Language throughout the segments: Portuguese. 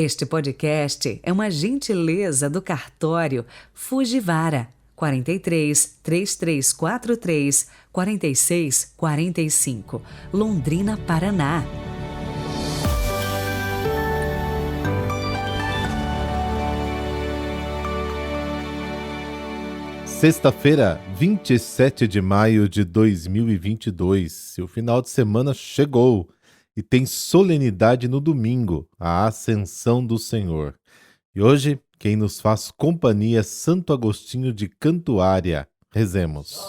Este podcast é uma gentileza do cartório Fujivara 43 3343 4645, Londrina, Paraná. Sexta-feira, 27 de maio de 2022. O final de semana chegou e tem solenidade no domingo, a Ascensão do Senhor. E hoje, quem nos faz companhia é Santo Agostinho de Cantuária. Rezemos.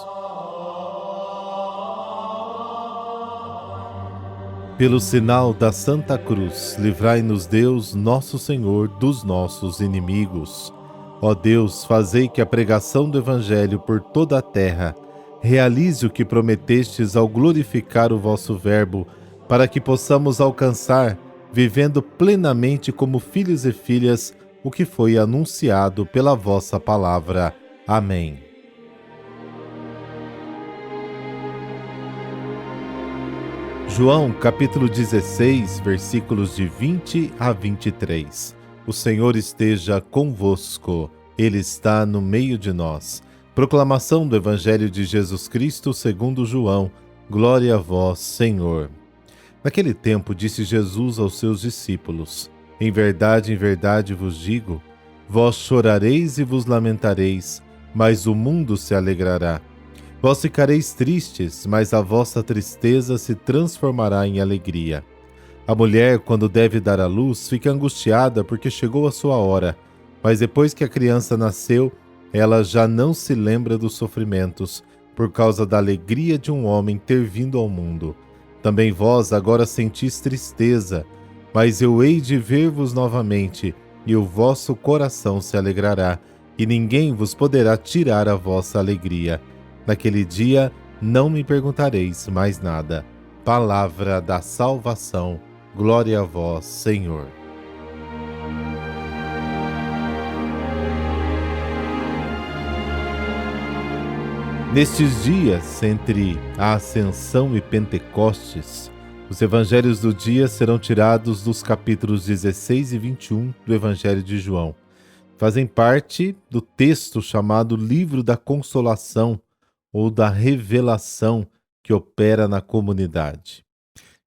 Pelo sinal da Santa Cruz, livrai-nos Deus, nosso Senhor, dos nossos inimigos. Ó Deus, fazei que a pregação do Evangelho por toda a terra realize o que prometestes ao glorificar o vosso Verbo, para que possamos alcançar, vivendo plenamente como filhos e filhas, o que foi anunciado pela vossa palavra. Amém. João, capítulo 16, versículos de 20 a 23. O Senhor esteja convosco, Ele está no meio de nós. Proclamação do Evangelho de Jesus Cristo segundo João. Glória a vós, Senhor. Naquele tempo disse Jesus aos seus discípulos: em verdade vos digo, vós chorareis e vos lamentareis, mas o mundo se alegrará. Vós ficareis tristes, mas a vossa tristeza se transformará em alegria. A mulher, quando deve dar à luz, fica angustiada porque chegou a sua hora, mas depois que a criança nasceu, ela já não se lembra dos sofrimentos, por causa da alegria de um homem ter vindo ao mundo. Também vós agora sentis tristeza, mas eu hei de ver-vos novamente, e o vosso coração se alegrará, e ninguém vos poderá tirar a vossa alegria. Naquele dia não me perguntareis mais nada. Palavra da salvação. Glória a vós, Senhor. Nestes dias, entre a Ascensão e Pentecostes, os evangelhos do dia serão tirados dos capítulos 16 e 21 do Evangelho de João. Fazem parte do texto chamado Livro da Consolação ou da Revelação que opera na comunidade.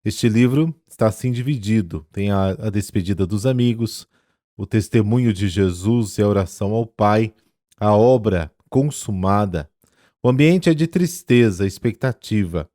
Este livro está assim dividido. Tem a despedida dos amigos, o testemunho de Jesus e a oração ao Pai, a obra consumada. O ambiente é de tristeza, expectativa.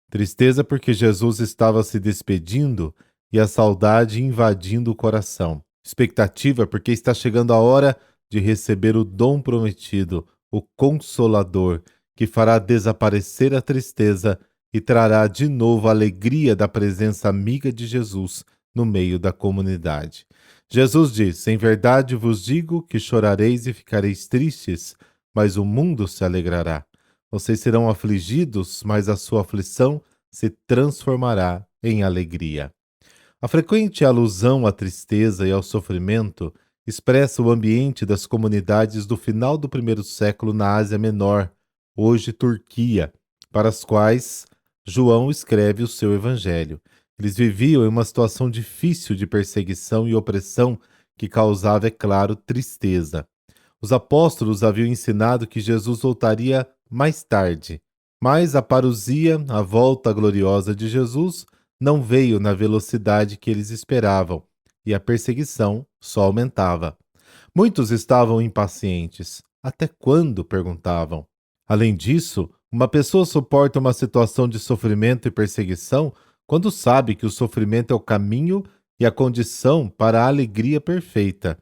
Tristeza porque Jesus estava se despedindo e a saudade invadindo o coração. Expectativa porque está chegando a hora de receber o dom prometido, o Consolador, que fará desaparecer a tristeza e trará de novo a alegria da presença amiga de Jesus no meio da comunidade. Jesus diz: em verdade vos digo que chorareis e ficareis tristes, mas o mundo se alegrará. Vocês serão afligidos, mas a sua aflição se transformará em alegria. A frequente alusão à tristeza e ao sofrimento expressa o ambiente das comunidades do final do primeiro século na Ásia Menor, hoje Turquia, para as quais João escreve o seu evangelho. Eles viviam em uma situação difícil de perseguição e opressão que causava, é claro, tristeza. Os apóstolos haviam ensinado que Jesus voltaria mais tarde, mas a parousia, a volta gloriosa de Jesus, não veio na velocidade que eles esperavam, e a perseguição só aumentava. Muitos estavam impacientes. Até quando? Perguntavam. Além disso, uma pessoa suporta uma situação de sofrimento e perseguição quando sabe que o sofrimento é o caminho e a condição para a alegria perfeita.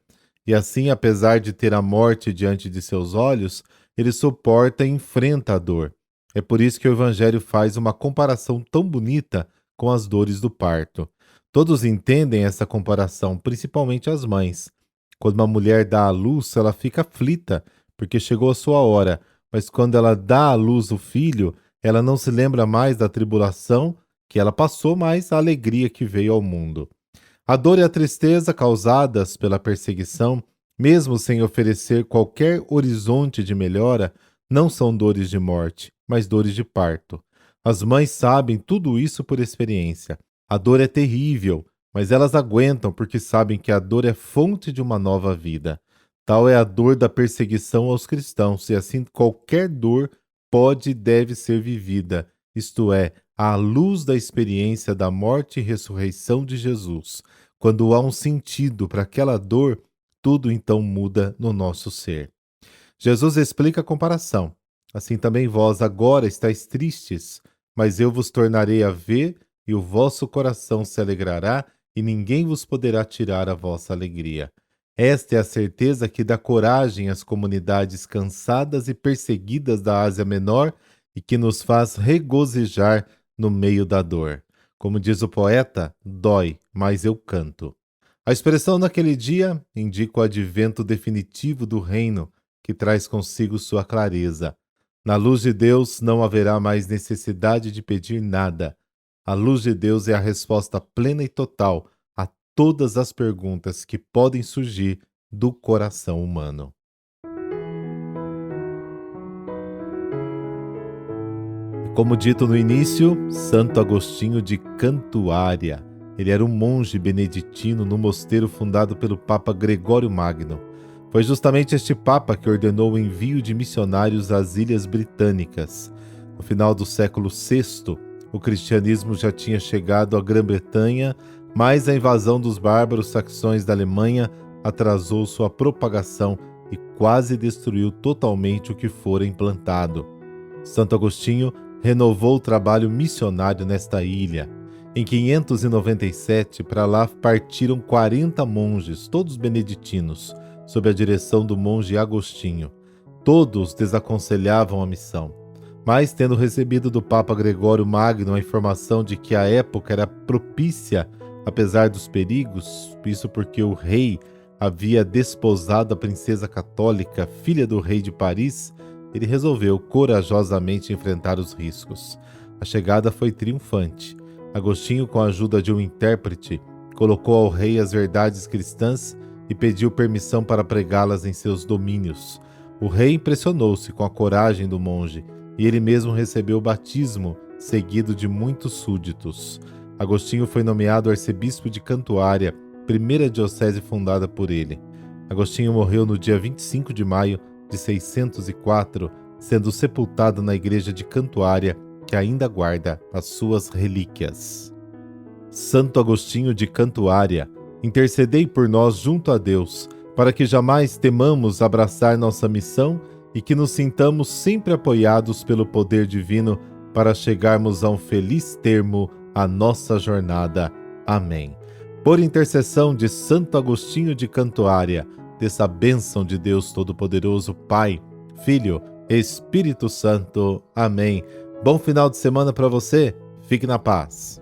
E assim, apesar de ter a morte diante de seus olhos, ele suporta e enfrenta a dor. É por isso que o Evangelho faz uma comparação tão bonita com as dores do parto. Todos entendem essa comparação, principalmente as mães. Quando uma mulher dá à luz, ela fica aflita, porque chegou a sua hora. Mas quando ela dá à luz o filho, ela não se lembra mais da tribulação que ela passou, mas a alegria que veio ao mundo. A dor e a tristeza causadas pela perseguição, mesmo sem oferecer qualquer horizonte de melhora, não são dores de morte, mas dores de parto. As mães sabem tudo isso por experiência. A dor é terrível, mas elas aguentam porque sabem que a dor é fonte de uma nova vida. Tal é a dor da perseguição aos cristãos, e assim qualquer dor pode e deve ser vivida, isto é, à luz da experiência da morte e ressurreição de Jesus. Quando há um sentido para aquela dor, tudo então muda no nosso ser. Jesus explica a comparação. Assim também vós agora estáis tristes, mas eu vos tornarei a ver, e o vosso coração se alegrará, e ninguém vos poderá tirar a vossa alegria. Esta é a certeza que dá coragem às comunidades cansadas e perseguidas da Ásia Menor e que nos faz regozijar no meio da dor. Como diz o poeta, dói, mas eu canto. A expressão naquele dia indica o advento definitivo do reino, que traz consigo sua clareza. Na luz de Deus não haverá mais necessidade de pedir nada. A luz de Deus é a resposta plena e total a todas as perguntas que podem surgir do coração humano. Como dito no início, Santo Agostinho de Cantuária. Ele era um monge beneditino no mosteiro fundado pelo Papa Gregório Magno. Foi justamente este Papa que ordenou o envio de missionários às Ilhas Britânicas. No final do século VI, o cristianismo já tinha chegado à Grã-Bretanha, mas a invasão dos bárbaros saxões da Alemanha atrasou sua propagação e quase destruiu totalmente o que fora implantado. Santo Agostinho renovou o trabalho missionário nesta ilha. Em 597, para lá partiram 40 monges, todos beneditinos, sob a direção do monge Agostinho. Todos desaconselhavam a missão, mas tendo recebido do Papa Gregório Magno a informação de que a época era propícia, apesar dos perigos, isso porque o rei havia desposado a princesa católica, filha do rei de Paris, ele resolveu corajosamente enfrentar os riscos. A chegada foi triunfante. Agostinho, com a ajuda de um intérprete, colocou ao rei as verdades cristãs e pediu permissão para pregá-las em seus domínios. O rei impressionou-se com a coragem do monge e ele mesmo recebeu o batismo, seguido de muitos súditos. Agostinho foi nomeado arcebispo de Cantuária, primeira diocese fundada por ele. Agostinho morreu no dia 25 de maio de 604, sendo sepultado na igreja de Cantuária, que ainda guarda as suas relíquias. Santo Agostinho de Cantuária, intercedei por nós junto a Deus, para que jamais temamos abraçar nossa missão e que nos sintamos sempre apoiados pelo poder divino para chegarmos a um feliz termo à nossa jornada. Amém. Por intercessão de Santo Agostinho de Cantuária, dessa bênção de Deus Todo-Poderoso, Pai, Filho, Espírito Santo. Amém. Bom final de semana para você. Fique na paz.